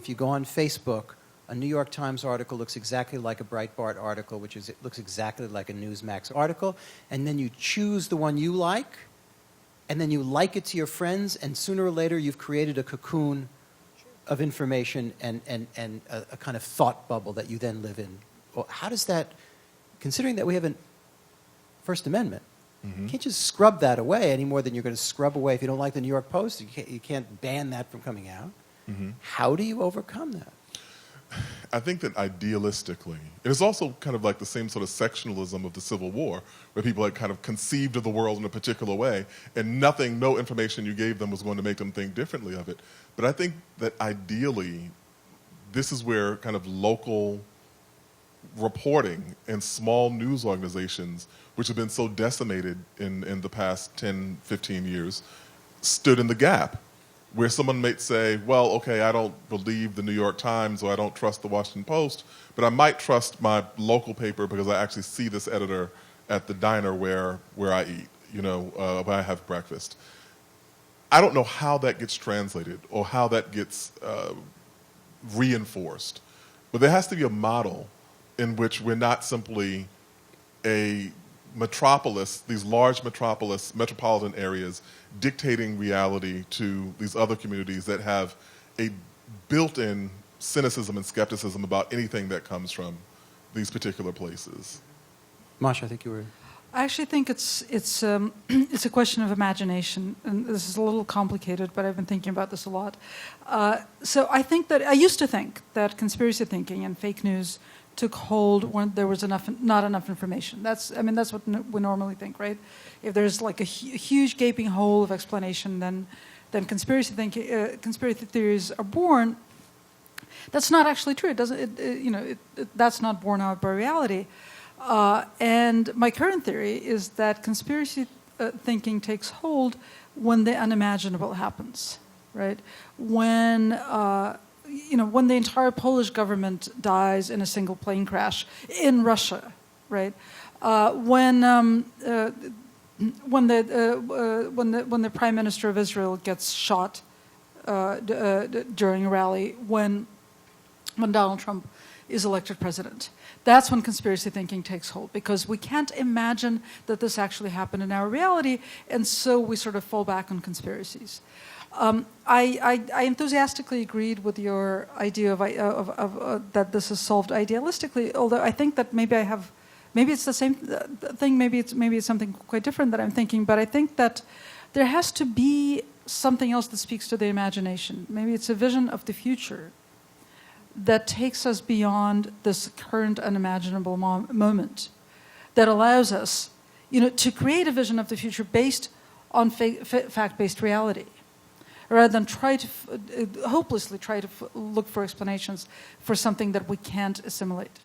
If you go on Facebook, a New York Times article looks exactly like a Breitbart article, which is, it looks exactly like a Newsmax article, and then you choose the one you like, and then you like it to your friends, and sooner or later you've created a cocoon of information and a kind of thought bubble that you then live in. Well, how does that, considering that we have a First Amendment, you can't just scrub that away any more than you're going to scrub away, if you don't like the New York Post, you can't ban that from coming out. How do you overcome that? I think that idealistically, it's also kind of like the same sort of sectionalism of the Civil War, where people had kind of conceived of the world in a particular way, and no information you gave them was going to make them think differently of it. But I think that ideally, this is where kind of local reporting and small news organizations, which have been so decimated in the past 10, 15 years, stood in the gap. Where someone might say, well, okay, I don't believe the New York Times or I don't trust the Washington Post, but I might trust my local paper because I actually see this editor at the diner where I eat, where I have breakfast. I don't know how that gets translated or how that gets reinforced, but there has to be a model in which we're not simply a metropolis, these large metropolitan areas, dictating reality to these other communities that have a built-in cynicism and skepticism about anything that comes from these particular places. Masha, I think you were... I actually think it's a question of imagination, and this is a little complicated, but I've been thinking about this a lot. So I think that I used to think that conspiracy thinking and fake news took hold when there was not enough information. That's what we normally think, right? If there's like a huge gaping hole of explanation, then conspiracy theories are born. That's not actually true. It doesn't. That's not borne out by reality. And my current theory is that conspiracy thinking takes hold when the unimaginable happens, right? When the entire Polish government dies in a single plane crash in Russia, right? When the Prime Minister of Israel gets shot during a rally, when Donald Trump is elected president. That's when conspiracy thinking takes hold, because we can't imagine that this actually happened in our reality, and so we sort of fall back on conspiracies. I enthusiastically agreed with your idea of that this is solved idealistically, although I think that maybe it's the same thing, maybe it's something quite different that I'm thinking, but I think that there has to be something else that speaks to the imagination. Maybe it's a vision of the future that takes us beyond this current unimaginable moment, that allows us, to create a vision of the future based on fact-based reality, rather than hopelessly try to look for explanations for something that we can't assimilate.